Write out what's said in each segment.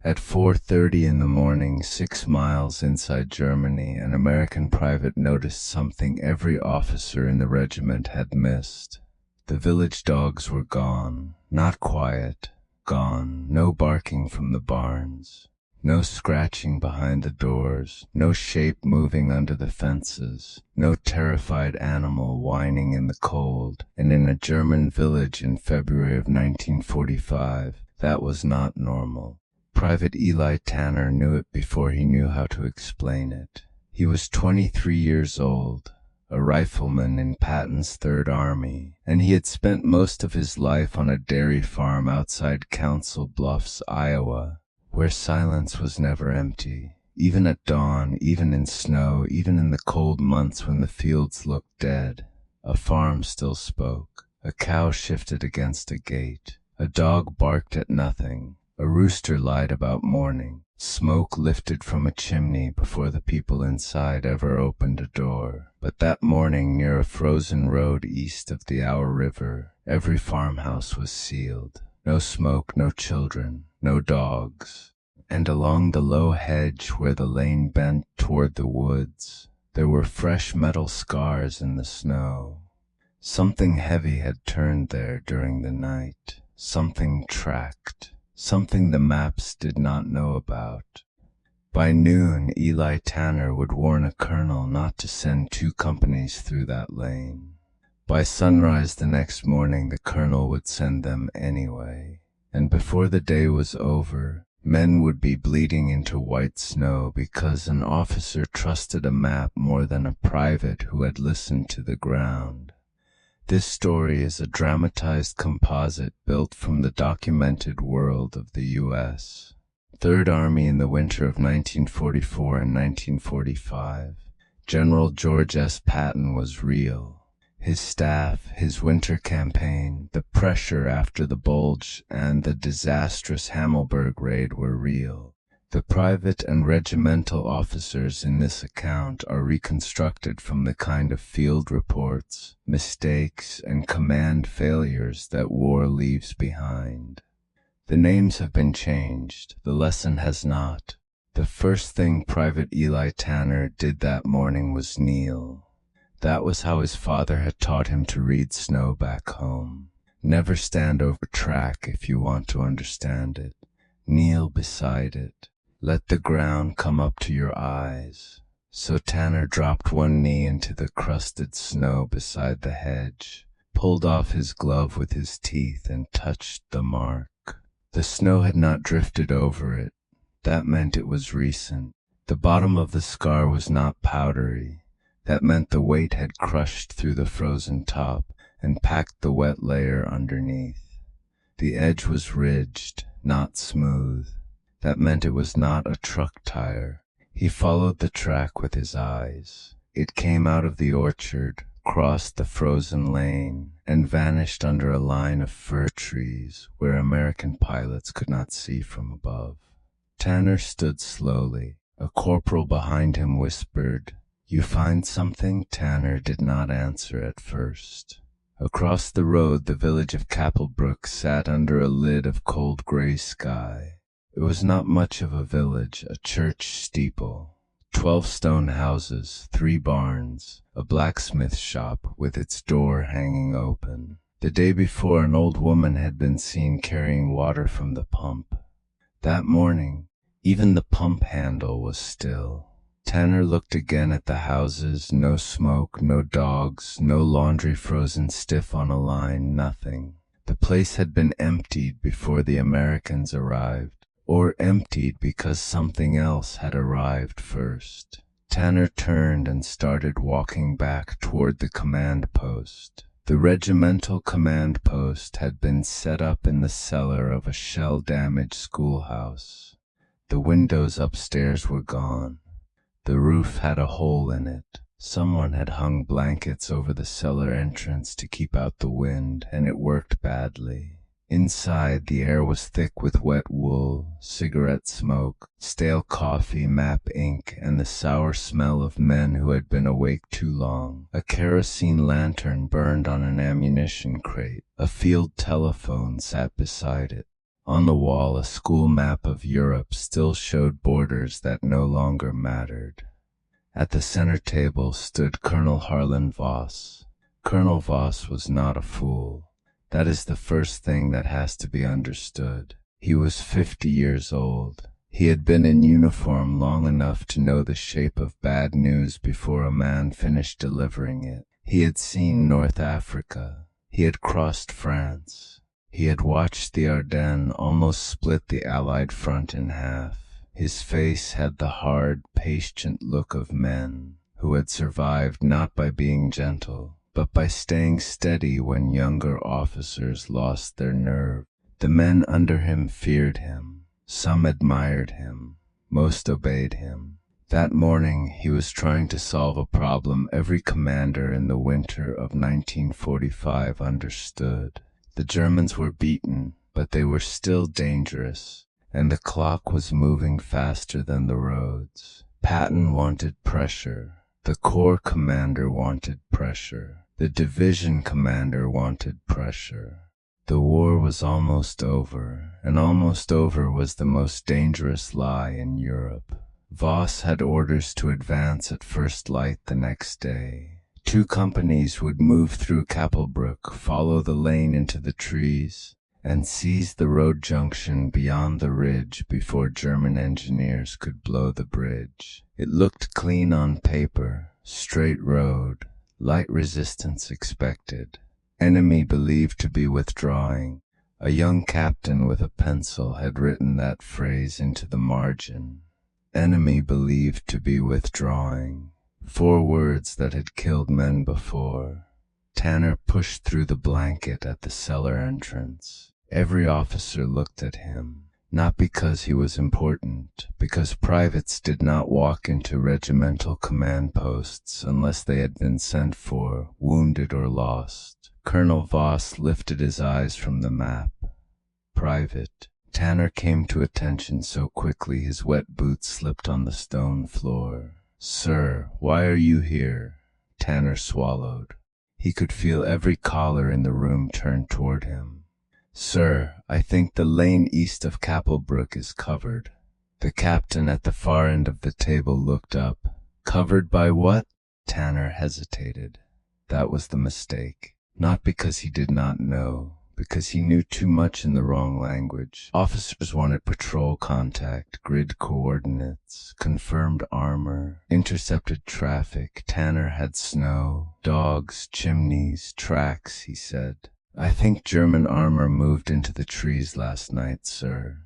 At 4:30 in the morning, 6 miles inside Germany, an American private noticed something every officer in the regiment had missed. The village dogs were gone, not quiet, gone, no barking from the barns, no scratching behind the doors, no shape moving under the fences, no terrified animal whining in the cold. And in a German village in February of 1945, that was not normal. Private Eli Tanner knew it before he knew how to explain it. He was 23 years old, a rifleman in Patton's Third Army, and he had spent most of his life on a dairy farm outside Council Bluffs, Iowa, where silence was never empty. Even at dawn, even in snow, even in the cold months when the fields looked dead, a farm still spoke. A cow shifted against a gate. A dog barked at nothing. A rooster lied about morning. Smoke lifted from a chimney before the people inside ever opened a door. But that morning, near a frozen road east of the Our River, every farmhouse was sealed. No smoke, no children, no dogs. And along the low hedge where the lane bent toward the woods, there were fresh metal scars in the snow. Something heavy had turned there during the night. Something tracked. Something the maps did not know about. By noon, Eli Tanner would warn a colonel not to send 2 companies through that lane. By sunrise the next morning, the colonel would send them anyway. And before the day was over, men would be bleeding into white snow because an officer trusted a map more than a private who had listened to the ground. This story is a dramatized composite built from the documented world of the U.S. Third Army in the winter of 1944 and 1945. General George S. Patton was real. His staff, his winter campaign, the pressure after the Bulge, and the disastrous Hammelburg raid were real. The private and regimental officers in this account are reconstructed from the kind of field reports, mistakes, and command failures that war leaves behind. The names have been changed. The lesson has not. The first thing Private Eli Tanner did that morning was kneel. That was how his father had taught him to read snow back home. Never stand over track if you want to understand it. Kneel beside it. Let the ground come up to your eyes. So Tanner dropped one knee into the crusted snow beside the hedge, pulled off his glove with his teeth, and touched the mark. The snow had not drifted over it. That meant it was recent. The bottom of the scar was not powdery. That meant the weight had crushed through the frozen top and packed the wet layer underneath. The edge was ridged, not smooth. That meant it was not a truck tire. He followed the track with his eyes. It came out of the orchard, crossed the frozen lane, and vanished under a line of fir trees where American pilots could not see from above. Tanner stood slowly. A corporal behind him whispered, "You find something?" Tanner did not answer at first. Across the road, the village of Kappelbrook sat under a lid of cold gray sky. It was not much of a village, a church steeple, 12 stone houses, 3 barns, a blacksmith shop with its door hanging open. The day before, an old woman had been seen carrying water from the pump. That morning, even the pump handle was still. Tanner looked again at the houses. No smoke, no dogs, no laundry frozen stiff on a line, nothing. The place had been emptied before the Americans arrived. Or emptied because something else had arrived first. Tanner turned and started walking back toward the command post. The regimental command post had been set up in the cellar of a shell-damaged schoolhouse. The windows upstairs were gone. The roof had a hole in it. Someone had hung blankets over the cellar entrance to keep out the wind, and it worked badly. Inside, the air was thick with wet wool, cigarette smoke, stale coffee, map ink, and the sour smell of men who had been awake too long. A kerosene lantern burned on an ammunition crate. A field telephone sat beside it. On the wall, a school map of Europe still showed borders that no longer mattered. At the center table stood Colonel Harlan Voss. Colonel Voss was not a fool. That is the first thing that has to be understood. He was 50 years old. He had been in uniform long enough to know the shape of bad news before a man finished delivering it. He had seen North Africa. He had crossed France. He had watched the Ardennes almost split the Allied front in half. His face had the hard, patient look of men who had survived not by being gentle, but by staying steady when younger officers lost their nerve. The men under him feared him. Some admired him. Most obeyed him. That morning he was trying to solve a problem every commander in the winter of 1945 understood. The Germans were beaten, but they were still dangerous, and the clock was moving faster than the roads. Patton wanted pressure. The corps commander wanted pressure. The division commander wanted pressure. The war was almost over, and almost over was the most dangerous lie in Europe. Voss had orders to advance at first light the next day. 2 companies would move through Kappelbruck, follow the lane into the trees, and seize the road junction beyond the ridge before German engineers could blow the bridge. It looked clean on paper, straight road, light resistance expected. Enemy believed to be withdrawing. A young captain with a pencil had written that phrase into the margin. Enemy believed to be withdrawing. 4 words that had killed men before. Tanner pushed through the blanket at the cellar entrance. Every officer looked at him, not because he was important, because privates did not walk into regimental command posts unless they had been sent for, wounded or lost. Colonel Voss lifted his eyes from the map. Private. Tanner came to attention so quickly his wet boots slipped on the stone floor. "Sir, why are you here?" Tanner swallowed. He could feel every collar in the room turned toward him. "Sir, I think the lane east of Kappelbruck is covered." The captain at the far end of the table looked up. "Covered by what?" Tanner hesitated. That was the mistake. Not because he did not know, because he knew too much in the wrong language. Officers wanted patrol contact, grid coordinates, confirmed armor, intercepted traffic. Tanner had snow, dogs, chimneys, tracks, he said. "I think German armor moved into the trees last night, sir."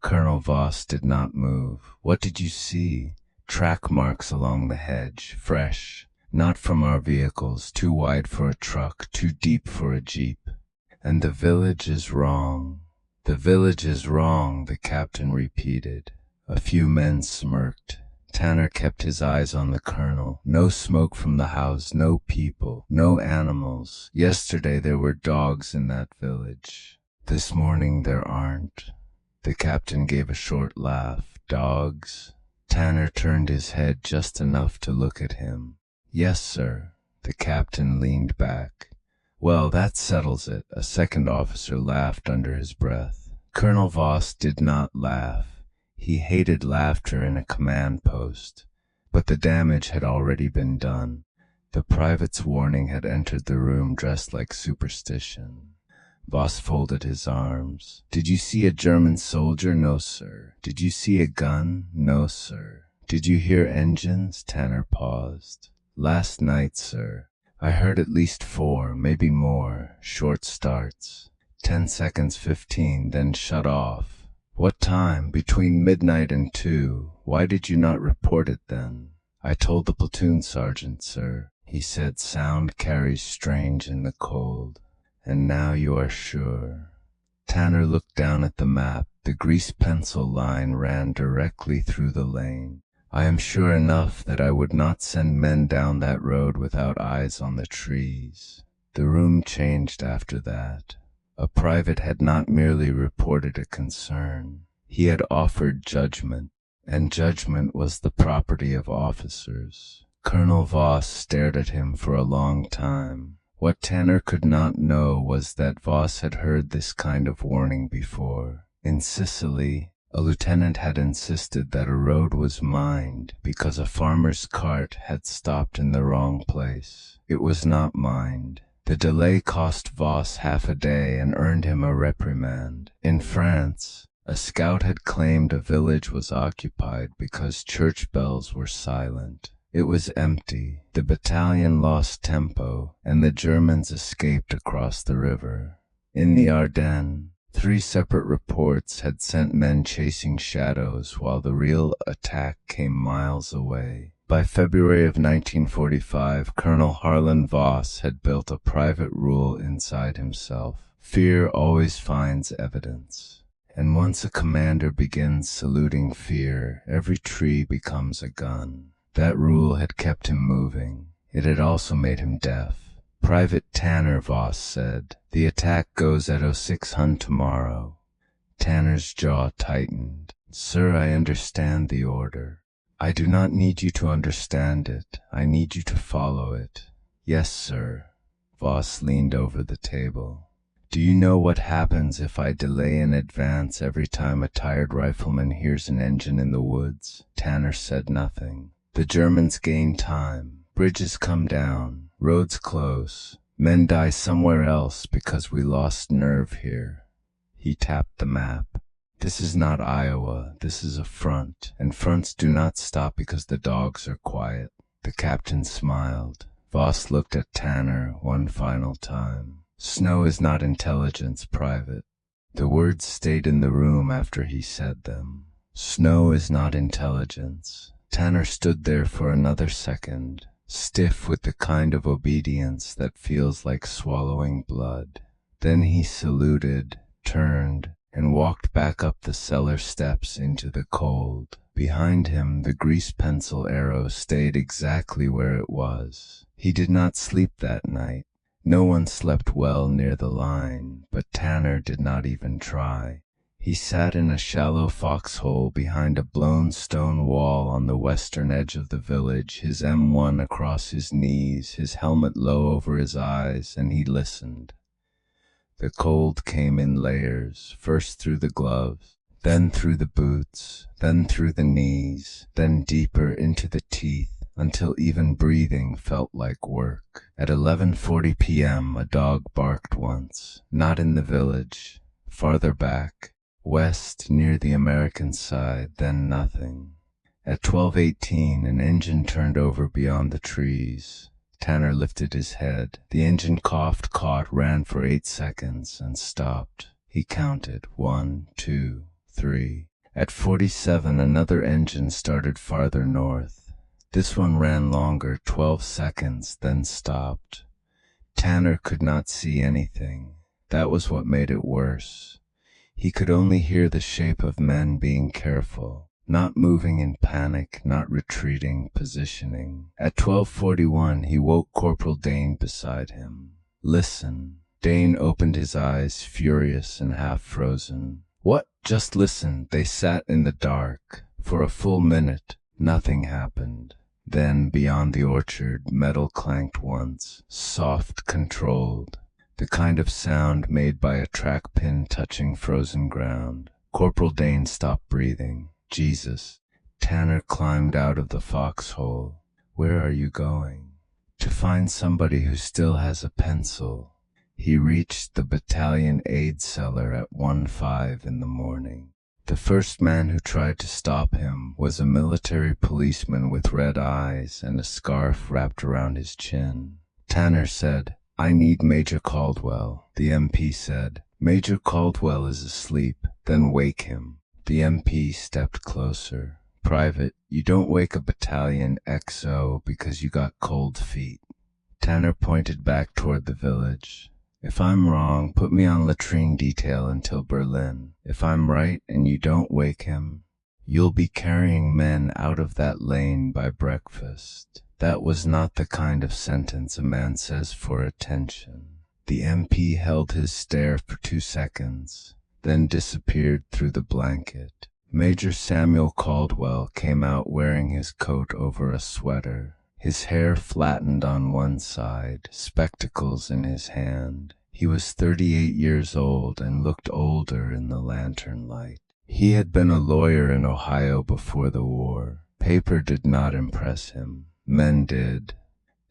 Colonel Voss did not move. "What did you see?" "Track marks along the hedge, fresh. Not from our vehicles, too wide for a truck, too deep for a jeep. And the village is wrong." "The village is wrong," the captain repeated. A few men smirked. Tanner kept his eyes on the colonel. No smoke from the house, no people, no animals. Yesterday there were dogs in that village. This morning there aren't. The captain gave a short laugh. "Dogs?" Tanner turned his head just enough to look at him. "Yes, sir." The captain leaned back. "Well, that settles it." A second officer laughed under his breath. Colonel Voss did not laugh. He hated laughter in a command post. But the damage had already been done. The private's warning had entered the room dressed like superstition. Voss folded his arms. "Did you see a German soldier?" "No, sir." "Did you see a gun?" "No, sir." "Did you hear engines?" Tanner paused. "Last night, sir. I heard at least 4, maybe more, short starts. 10 seconds, 15, then shut off." "What time?" "Between midnight and 2. Why did you not report it then?" "I told the platoon sergeant, sir. He said sound carries strange in the cold." "And now you are sure?" Tanner looked down at the map. The grease pencil line ran directly through the lane. "I am sure enough that I would not send men down that road without eyes on the trees." The room changed after that. A private had not merely reported a concern. He had offered judgment, and judgment was the property of officers. Colonel Voss stared at him for a long time. What Tanner could not know was that Voss had heard this kind of warning before. In Sicily, a lieutenant had insisted that a road was mined because a farmer's cart had stopped in the wrong place. It was not mined. The delay cost Voss half a day and earned him a reprimand. In France, a scout had claimed a village was occupied because church bells were silent. It was empty. The battalion lost tempo, and the Germans escaped across the river. In the Ardennes, 3 separate reports had sent men chasing shadows while the real attack came miles away. By February of 1945, Colonel Harlan Voss had built a private rule inside himself. Fear always finds evidence. And once a commander begins saluting fear, every tree becomes a gun. That rule had kept him moving. It had also made him deaf. Private Tanner, Voss said, "The attack goes at 0600 tomorrow." Tanner's jaw tightened. "Sir, I understand the order." "I do not need you to understand it. I need you to follow it." "Yes, sir." Voss leaned over the table. "Do you know what happens if I delay in advance every time a tired rifleman hears an engine in the woods?" Tanner said nothing. "The Germans gain time. Bridges come down. Roads close. Men die somewhere else because we lost nerve here." He tapped the map. "This is not Iowa. This is a front, and fronts do not stop because the dogs are quiet." The captain smiled. Voss looked at Tanner one final time. "Snow is not intelligence, Private." The words stayed in the room after he said them. "Snow is not intelligence." Tanner stood there for another second, stiff with the kind of obedience that feels like swallowing blood. Then he saluted, turned, and walked back up the cellar steps into the cold. Behind him, the grease pencil arrow stayed exactly where it was. He did not sleep that night. No one slept well near the line, but Tanner did not even try. He sat in a shallow foxhole behind a blown stone wall on the western edge of the village, his M1 across his knees, his helmet low over his eyes, and he listened. The cold came in layers, first through the gloves, then through the boots, then through the knees, then deeper into the teeth, until even breathing felt like work. At 11:40 p.m. a dog barked once, not in the village, farther back, west near the American side, then nothing. At 12:18 an engine turned over beyond the trees. Tanner lifted his head. The engine coughed, caught, ran for 8 seconds, and stopped. He counted 1, 2, 3. At 47 another engine started farther north. This one ran longer, 12 seconds, then stopped. Tanner could not see anything. That was what made it worse. He could only hear the shape of men being careful, not moving in panic, not retreating, positioning. At 12:41 he woke Corporal Dane beside him. "Listen." Dane opened his eyes, furious and half-frozen. "What?" "Just listen." They sat in the dark. For a full minute, nothing happened. Then, beyond the orchard, metal clanked once, soft, controlled. The kind of sound made by a track pin touching frozen ground. Corporal Dane stopped breathing. "Jesus." Tanner climbed out of the foxhole. "Where are you going?" "To find somebody who still has a pencil." He reached the battalion aid cellar at 1:05 in the morning. The first man who tried to stop him was a military policeman with red eyes and a scarf wrapped around his chin. Tanner said, "I need Major Caldwell." The MP said, "Major Caldwell is asleep." "Then wake him." The MP stepped closer. "Private, you don't wake a battalion XO because you got cold feet." Tanner pointed back toward the village. "If I'm wrong, put me on latrine detail until Berlin. If I'm right and you don't wake him, you'll be carrying men out of that lane by breakfast." That was not the kind of sentence a man says for attention. The MP held his stare for 2 seconds, then disappeared through the blanket. Major Samuel Caldwell came out wearing his coat over a sweater, his hair flattened on one side, spectacles in his hand. He was 38 years old and looked older in the lantern light. He had been a lawyer in Ohio before the war. Paper did not impress him. Men did,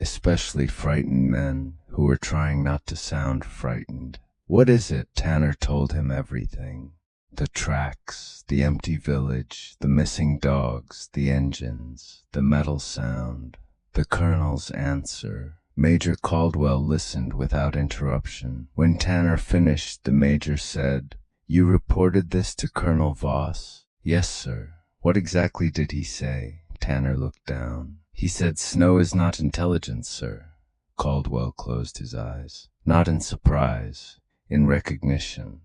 especially frightened men who were trying not to sound frightened. "What is it?" Tanner told him everything. The tracks, the empty village, the missing dogs, the engines, the metal sound. The colonel's answer. Major Caldwell listened without interruption. When Tanner finished, the major said, "You reported this to Colonel Voss?" "Yes, sir." "What exactly did he say?" Tanner looked down. "He said snow is not intelligence, sir." Caldwell closed his eyes. Not in surprise, in recognition.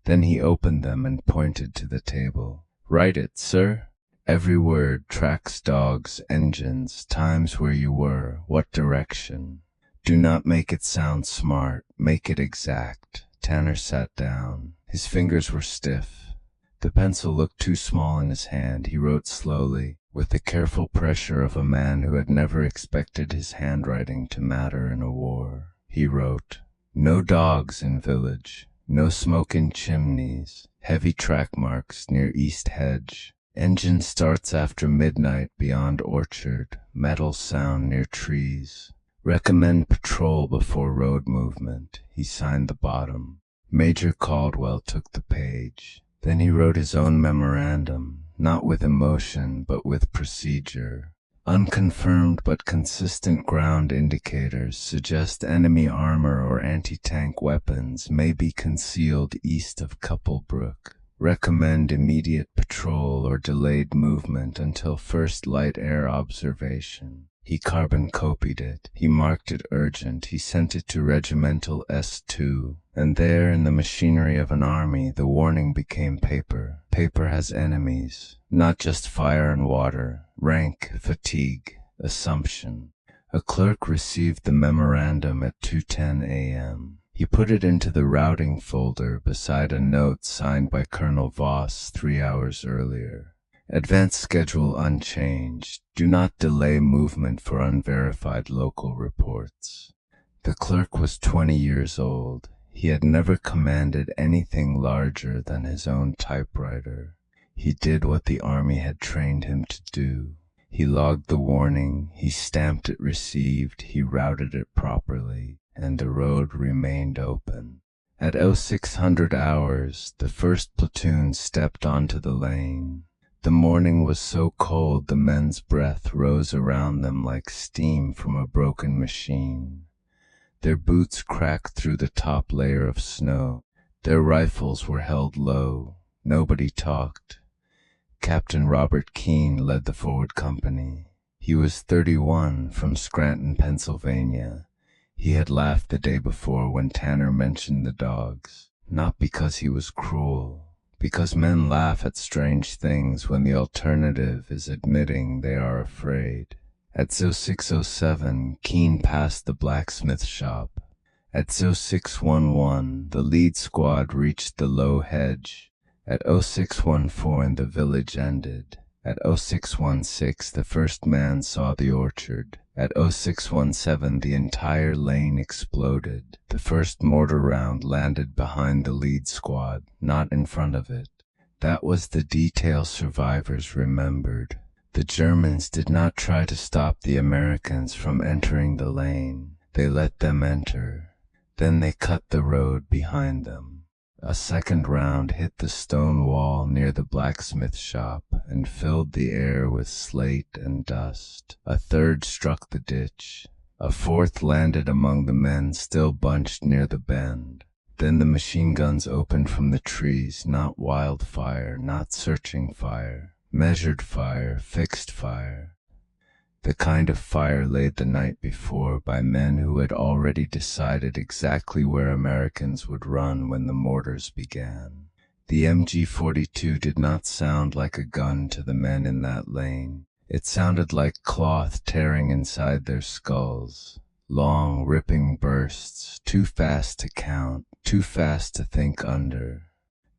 Then he opened them and pointed to the table. "Write it, sir." Every word, tracks, dogs, engines, times where you were, what direction. Do not make it sound smart, make it exact. Tanner sat down. His fingers were stiff. The pencil looked too small in his hand. He wrote slowly, with the careful pressure of a man who had never expected his handwriting to matter in a war. He wrote, "No dogs in village, no smoke in chimneys, heavy track marks near east hedge. Engine starts after midnight beyond orchard, metal sound near trees. Recommend patrol before road movement." He signed the bottom. Major Caldwell took the page. Then he wrote his own memorandum, not with emotion but with procedure. Unconfirmed but consistent ground indicators suggest enemy armor or anti-tank weapons may be concealed east of Couplebrook. Recommend immediate patrol or delayed movement until first light air observation. He carbon copied it. He marked it urgent. He sent it to Regimental S2. And there, in the machinery of an army, the warning became paper. Paper has enemies, not just fire and water, rank, fatigue, assumption. A clerk received the memorandum at 2:10 a.m. He put it into the routing folder beside a note signed by Colonel Voss 3 hours earlier. Advance schedule unchanged. Do not delay movement for unverified local reports. The clerk was 20 years old. He had never commanded anything larger than his own typewriter. He did what the army had trained him to do. He logged the warning, he stamped it received, he routed it properly, and the road remained open. At 0600 hours, the first platoon stepped onto the lane. The morning was so cold the men's breath rose around them like steam from a broken machine. Their boots cracked through the top layer of snow. Their rifles were held low. Nobody talked. Captain Robert Keene led the forward company. He was 31, from Scranton, Pennsylvania. He had laughed the day before when Tanner mentioned the dogs, not because he was cruel, because men laugh at strange things when the alternative is admitting they are afraid. At 0607, Keene passed the blacksmith shop. At 0611, the lead squad reached the low hedge. At 0614, the village ended. At 0616, the first man saw the orchard. At 0617, the entire lane exploded. The first mortar round landed behind the lead squad, not in front of it. That was the detail survivors remembered. The Germans did not try to stop the Americans from entering the lane. They let them enter. Then they cut the road behind them. A second round hit the stone wall near the blacksmith shop and filled the air with slate and dust. A third struck the ditch. A fourth landed among the men still bunched near the bend. Then the machine guns opened from the trees, not wildfire, not searching fire, measured fire, fixed fire. The kind of fire laid the night before by men who had already decided exactly where Americans would run when the mortars began. The MG-42 did not sound like a gun to the men in that lane. It sounded like cloth tearing inside their skulls. Long, ripping bursts, too fast to count, too fast to think under.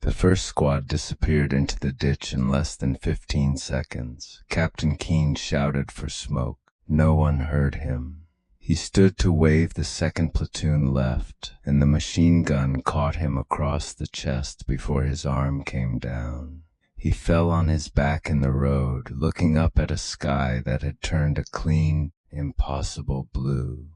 The first squad disappeared into the ditch in less than 15 seconds. Captain Keene shouted for smoke. No one heard him. He stood to wave the second platoon left, and the machine gun caught him across the chest before his arm came down. He fell on his back in the road, looking up at a sky that had turned a clean, impossible blue.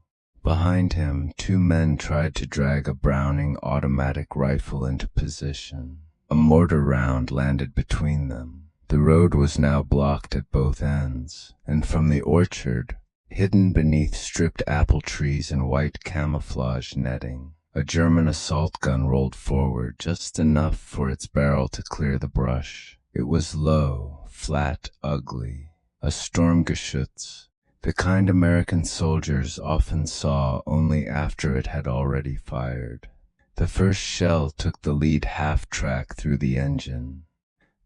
Behind him, 2 men tried to drag a Browning automatic rifle into position. A mortar round landed between them. The road was now blocked at both ends, and from the orchard, hidden beneath stripped apple trees and white camouflage netting, a German assault gun rolled forward just enough for its barrel to clear the brush. It was low, flat, ugly, a Sturmgeschütz, the kind American soldiers often saw only after it had already fired. The first shell took the lead half-track through the engine.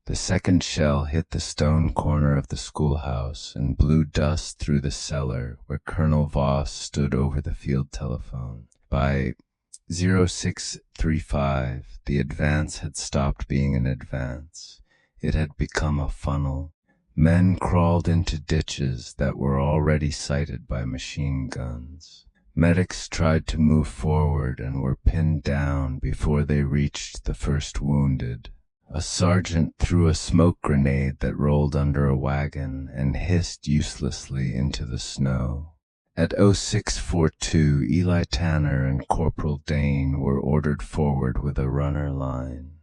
The second shell hit the stone corner of the schoolhouse and blew dust through the cellar where Colonel Voss stood over the field telephone. By 0635, the advance had stopped being an advance. It had become a funnel. Men crawled into ditches that were already sighted by machine guns. Medics tried to move forward and were pinned down before they reached the first wounded. A sergeant threw a smoke grenade that rolled under a wagon and hissed uselessly into the snow. At 0642, Eli Tanner and Corporal Dane were ordered forward with a runner line.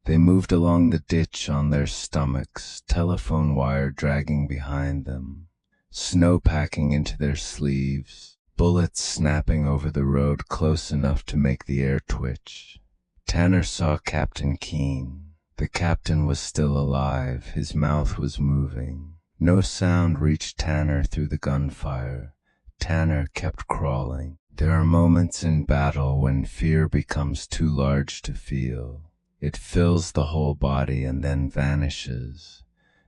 They moved along the ditch on their stomachs, telephone wire dragging behind them, snow packing into their sleeves, bullets snapping over the road close enough to make the air twitch. Tanner saw Captain Keene. The captain was still alive. His mouth was moving. No sound reached Tanner through the gunfire. Tanner kept crawling. There are moments in battle when fear becomes too large to feel. It fills the whole body and then vanishes,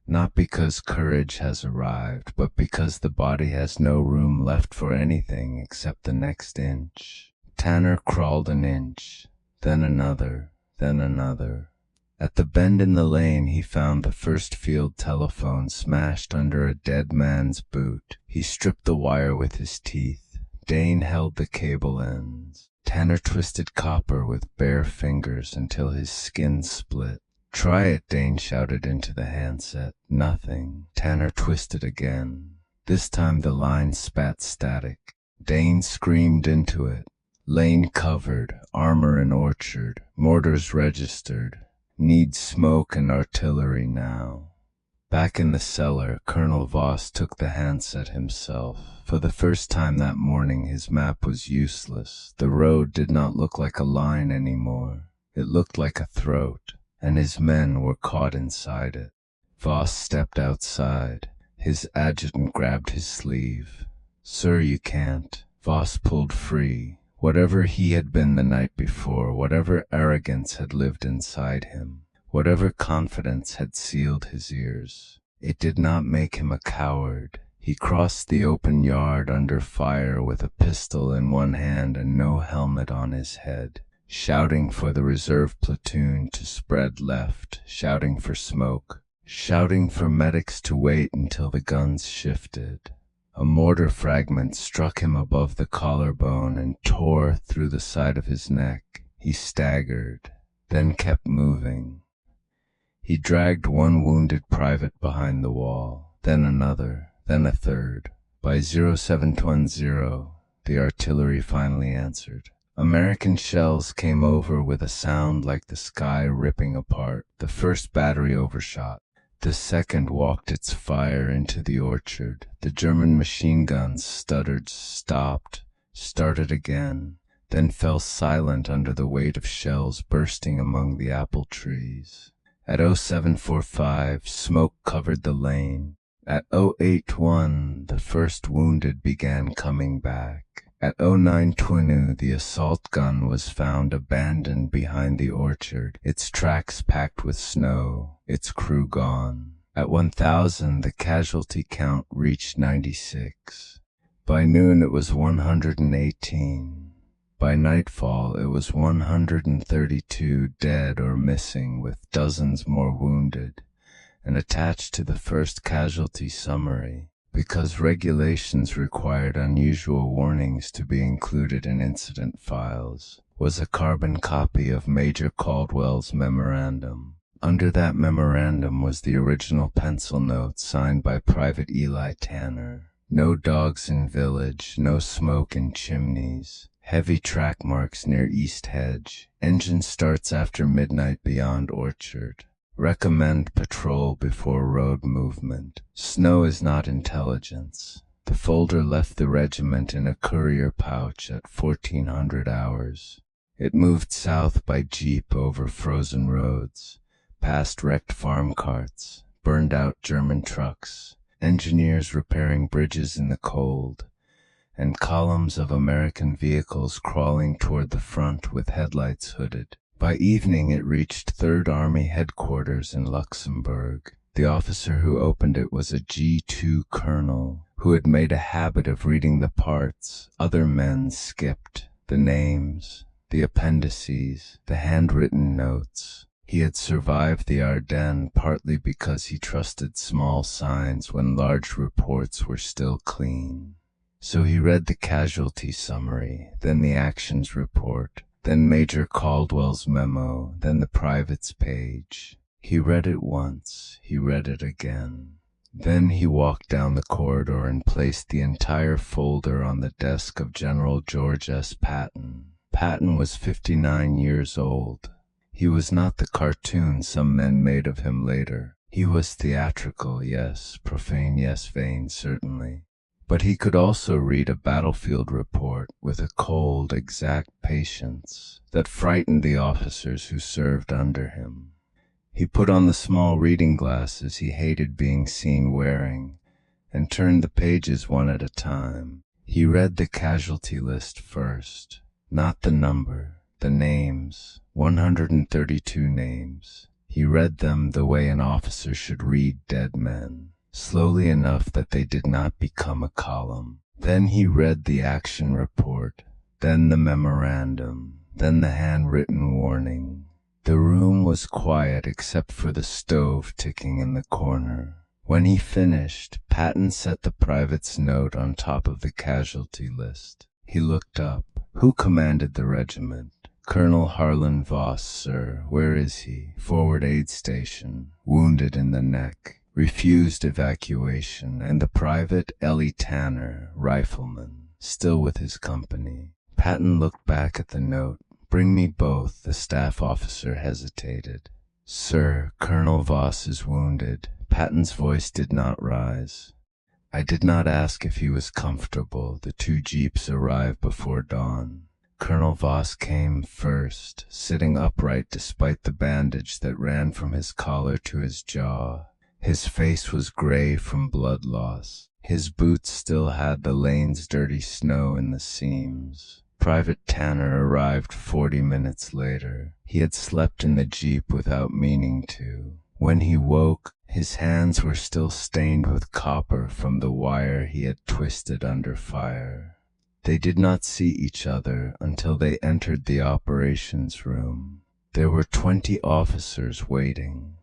not because courage has arrived, but because the body has no room left for anything except the next inch. Tanner crawled an inch, then another, then another. At the bend in the lane, he found the first field telephone smashed under a dead man's boot. He stripped the wire with his teeth. Dane held the cable ends. Tanner twisted copper with bare fingers until his skin split. "Try it," Dane shouted into the handset. Nothing. Tanner twisted again. This time the line spat static. Dane screamed into it. Lane covered, armor in orchard, mortars registered. Need smoke and artillery now. Back in the cellar, Colonel Voss took the handset himself. For the first time that morning, his map was useless. The road did not look like a line anymore. It looked like a throat, and his men were caught inside it. Voss stepped outside. His adjutant grabbed his sleeve. "Sir, you can't." Voss pulled free. Whatever he had been the night before, whatever arrogance had lived inside him, whatever confidence had sealed his ears, it did not make him a coward. He crossed the open yard under fire with a pistol in one hand and no helmet on his head, shouting for the reserve platoon to spread left, shouting for smoke, shouting for medics to wait until the guns shifted. A mortar fragment struck him above the collarbone and tore through the side of his neck. He staggered, then kept moving. He dragged one wounded private behind the wall, then another, then a third. By 0720, the artillery finally answered. American shells came over with a sound like the sky ripping apart. The first battery overshot. The second walked its fire into the orchard. The German machine guns stuttered, stopped, started again, then fell silent under the weight of shells bursting among the apple trees. At 0745, smoke covered the lane. At 0821, the first wounded began coming back. At 0920, the assault gun was found abandoned behind the orchard, its tracks packed with snow, its crew gone. At 1000, the casualty count reached 96. By noon, it was 118. By nightfall, it was 132 dead or missing, with dozens more wounded. And attached to the first casualty summary, because regulations required unusual warnings to be included in incident files, was a carbon copy of Major Caldwell's memorandum. Under that memorandum was the original pencil note signed by Private Eli Tanner. No dogs in village, no smoke in chimneys, heavy track marks near East Hedge, engine starts after midnight beyond Orchard. Recommend patrol before road movement. Snow is not intelligence. The folder left the regiment in a courier pouch at 1400 hours. It moved south by jeep over frozen roads, past wrecked farm carts, burned-out German trucks, engineers repairing bridges in the cold, and columns of American vehicles crawling toward the front with headlights hooded. By evening it reached Third Army headquarters in Luxembourg. The officer who opened it was a G2 colonel who had made a habit of reading the parts other men skipped, the names, the appendices, the handwritten notes. He had survived the Ardennes partly because he trusted small signs when large reports were still clean. So he read the casualty summary, then the actions report, then Major Caldwell's memo, then the private's page. He read it once, he read it again. Then he walked down the corridor and placed the entire folder on the desk of General George S. Patton. Patton was 59 years old. He was not the cartoon some men made of him later. He was theatrical, yes, profane, yes, vain, certainly. But he could also read a battlefield report with a cold, exact patience that frightened the officers who served under him. He put on the small reading glasses he hated being seen wearing and turned the pages one at a time. He read the casualty list first, not the number, the names, 132 names. He read them the way an officer should read dead men, slowly enough that they did not become a column. Then he read the action report, then the memorandum, then the handwritten warning. The room was quiet except for the stove ticking in the corner. When he finished, Patton set the private's note on top of the casualty list. He looked up. Who commanded the regiment? Colonel Harlan Voss, sir. Where is he? Forward aid station. Wounded in the neck. Refused evacuation. And the private, Ellie Tanner, rifleman, still with his company. Patton looked back at the note. Bring me both. The staff officer hesitated. Sir, Colonel Voss is wounded. Patton's voice did not rise. I did not ask if he was comfortable. The two jeeps arrived before dawn. Colonel Voss came first, sitting upright despite the bandage that ran from his collar to his jaw. His face was gray from blood loss. His boots still had the lane's dirty snow in the seams. Private Tanner arrived 40 minutes later. He had slept in the jeep without meaning to. When he woke, his hands were still stained with copper from the wire he had twisted under fire. They did not see each other until they entered the operations room. There were 20 officers waiting.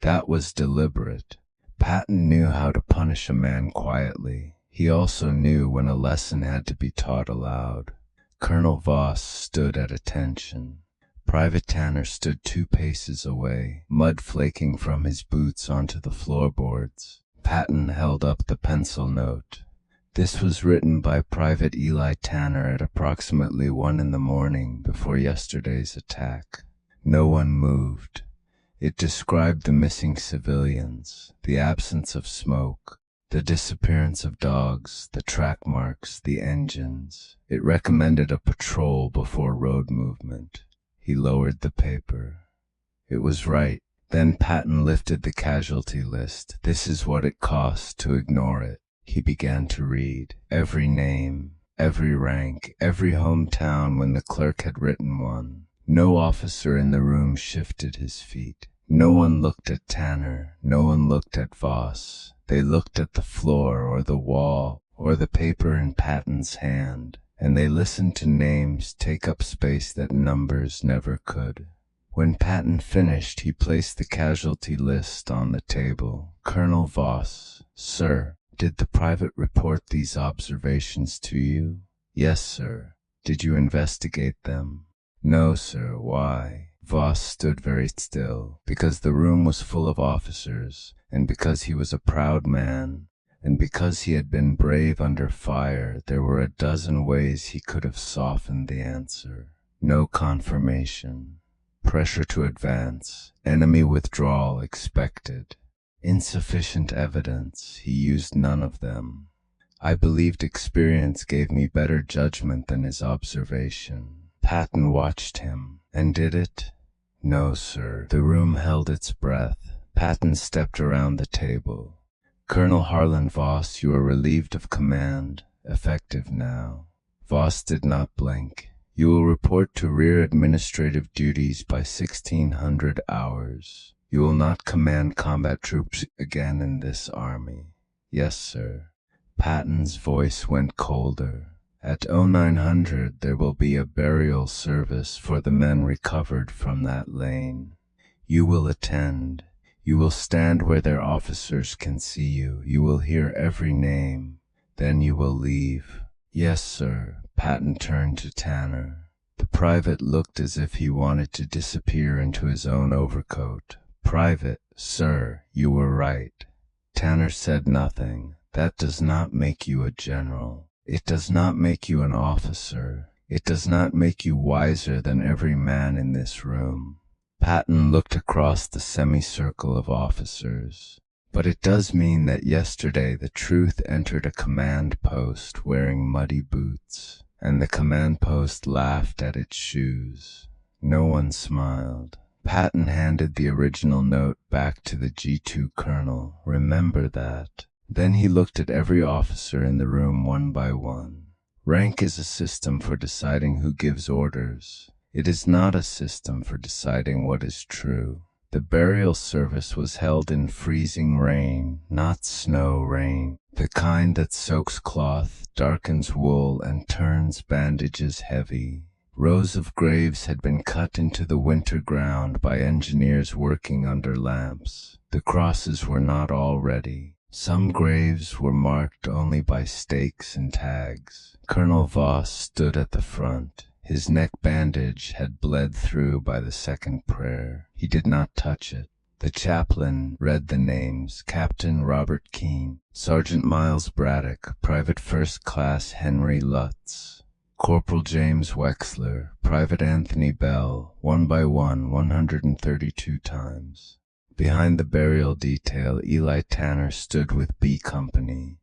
That was deliberate. Patton knew how to punish a man quietly. He also knew when a lesson had to be taught aloud. Colonel Voss stood at attention. Private Tanner stood 2 paces away, mud flaking from his boots onto the floorboards. Patton held up the pencil note. This was written by Private Eli Tanner at approximately 1 in the morning before yesterday's attack. No one moved. It described the missing civilians, the absence of smoke, the disappearance of dogs, the track marks, the engines. It recommended a patrol before road movement. He lowered the paper. It was right. Then Patton lifted the casualty list. This is what it cost to ignore it. He began to read. Every name, every rank, every hometown when the clerk had written one. No officer in the room shifted his feet. No one looked at Tanner. No one looked at Voss. They looked at the floor or the wall or the paper in Patton's hand, and they listened to names take up space that numbers never could. When Patton finished, he placed the casualty list on the table. Colonel Voss, sir. Did the private report these observations to you? Yes, sir. Did you investigate them? No, sir. Why? Voss stood very still, because the room was full of officers, and because he was a proud man, and because he had been brave under fire. There were a dozen ways he could have softened the answer. No confirmation. Pressure to advance. Enemy withdrawal expected. Insufficient evidence. He used none of them. I believed experience gave me better judgment than his observation. Patton watched him. And did it? No, sir. The room held its breath. Patton stepped around the table. Colonel Harlan Voss, you are relieved of command. Effective now. Voss did not blink. You will report to rear administrative duties by 1600 hours. You will not command combat troops again in this army. Yes, sir. Patton's voice went colder. At 0900 there will be a burial service for the men recovered from that lane. You will attend. You will stand where their officers can see you. You will hear every name. Then you will leave. Yes, sir. Patton turned to Tanner. The private looked as if he wanted to disappear into his own overcoat. Private, sir, you were right. Tanner said nothing. That does not make you a general. It does not make you an officer. It does not make you wiser than every man in this room. Patton looked across the semicircle of officers. But it does mean that yesterday the truth entered a command post wearing muddy boots, and the command post laughed at its shoes. No one smiled. Patton handed the original note back to the G2 colonel. Remember that. Then he looked at every officer in the room one by one. Rank is a system for deciding who gives orders. It is not a system for deciding what is true. The burial service was held in freezing rain, not snow rain, the kind that soaks cloth, darkens wool, and turns bandages heavy. Rows of graves had been cut into the winter ground by engineers working under lamps. The crosses were not all ready. Some graves were marked only by stakes and tags. Colonel Voss stood at the front. His neck bandage had bled through by the second prayer. He did not touch it. The chaplain read the names: Captain Robert Keene, Sergeant Miles Braddock, Private First Class Henry Lutz, Corporal James Wexler, Private Anthony Bell, 1 by 1, 132 times. Behind the burial detail, Eli Tanner stood with B Company.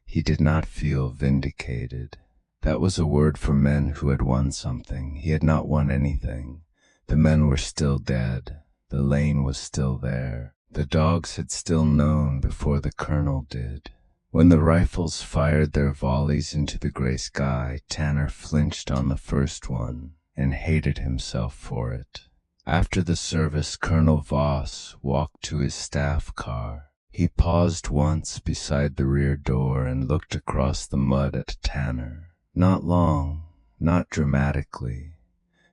He did not feel vindicated. That was a word for men who had won something. He had not won anything. The men were still dead. The lane was still there. The dogs had still known before the colonel did. When the rifles fired their volleys into the gray sky, Tanner flinched on the first one and hated himself for it. After the service, Colonel Voss walked to his staff car. He paused once beside the rear door and looked across the mud at Tanner. Not long, not dramatically,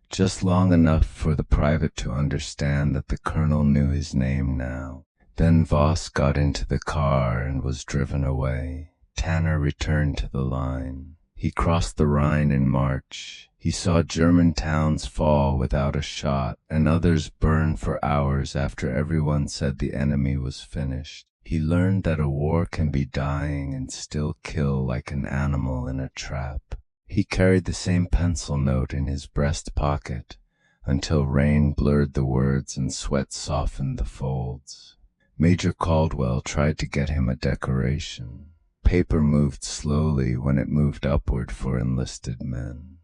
just long enough for the private to understand that the colonel knew his name now. Then Voss got into the car and was driven away. Tanner returned to the line. He crossed the Rhine in March. He saw German towns fall without a shot, and others burn for hours after everyone said the enemy was finished. He learned that a war can be dying and still kill like an animal in a trap. He carried the same pencil note in his breast pocket until rain blurred the words and sweat softened the folds. Major Caldwell tried to get him a decoration. Paper moved slowly when it moved upward for enlisted men.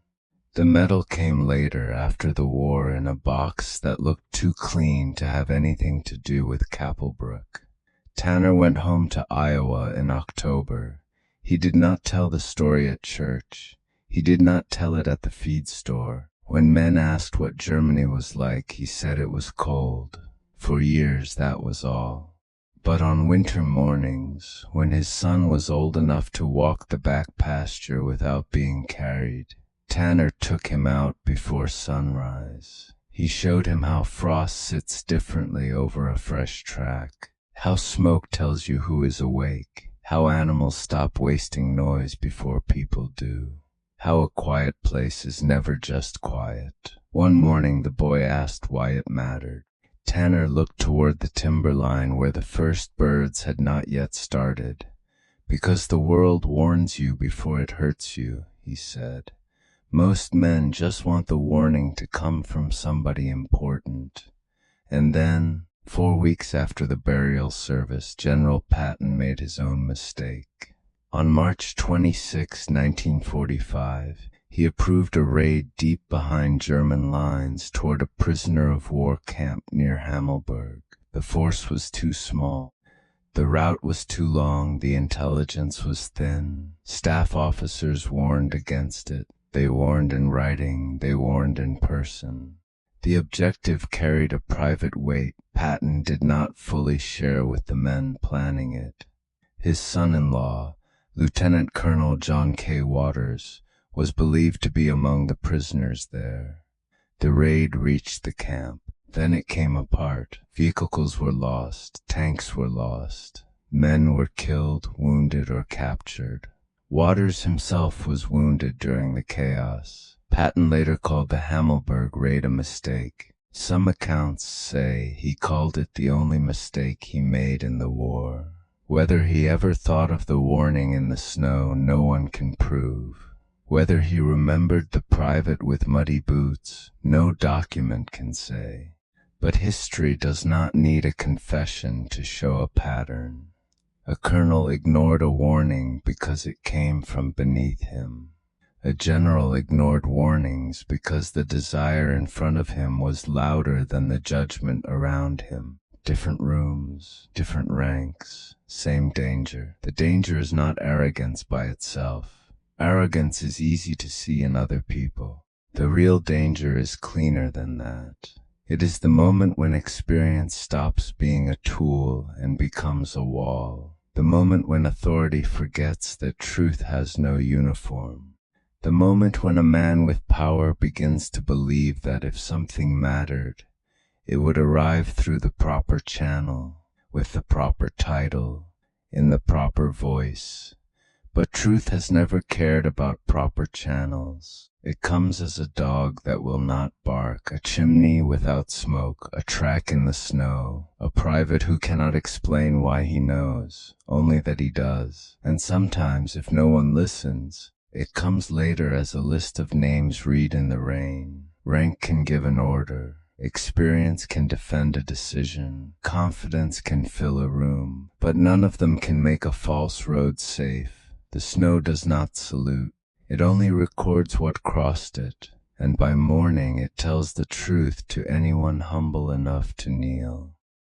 The medal came later, after the war, in a box that looked too clean to have anything to do with Kappelbrook. Tanner went home to Iowa in October. He did not tell the story at church. He did not tell it at the feed store. When men asked what Germany was like, he said it was cold. For years, that was all. But on winter mornings, when his son was old enough to walk the back pasture without being carried, Tanner took him out before sunrise. He showed him how frost sits differently over a fresh track, how smoke tells you who is awake, How animals stop wasting noise before people do. How a quiet place is never just quiet. One morning the boy asked why it mattered. Tanner looked toward the timberline where the first birds had not yet started. Because the world warns you before it hurts you, he said. Most men just want the warning to come from somebody important. And then, 4 weeks after the burial service, General Patton made his own mistake. On March 26, 1945, he approved a raid deep behind German lines toward a prisoner of war camp near Hammelburg. The force was too small. The route was too long, the intelligence was thin. Staff officers warned against it. They warned in writing, they warned in person. The objective carried a private weight Patton did not fully share with the men planning it. His son-in-law, Lieutenant Colonel John K. Waters, was believed to be among the prisoners there. The raid reached the camp. Then it came apart. Vehicles were lost. Tanks were lost. Men were killed, wounded, or captured. Waters himself was wounded during the chaos. Patton later called the Hammelburg raid a mistake. Some accounts say he called it the only mistake he made in the war. Whether he ever thought of the warning in the snow, no one can prove. Whether he remembered the private with muddy boots, no document can say. But history does not need a confession to show a pattern. A colonel ignored a warning because it came from beneath him. A general ignored warnings because the desire in front of him was louder than the judgment around him. Different rooms, different ranks, same danger. The danger is not arrogance by itself. Arrogance is easy to see in other people. The real danger is cleaner than that. It is the moment when experience stops being a tool and becomes a wall. The moment when authority forgets that truth has no uniform. The moment when a man with power begins to believe that if something mattered, it would arrive through the proper channel, with the proper title, in the proper voice. But truth has never cared about proper channels. It comes as a dog that will not bark, a chimney without smoke, a track in the snow, a private who cannot explain why he knows, only that he does. And sometimes, if no one listens, it comes later as a list of names read in the rain. Rank can give an order. Experience can defend a decision. Confidence can fill a room. But none of them can make a false road safe. The snow does not salute. It only records what crossed it, and by morning it tells the truth to anyone humble enough to kneel.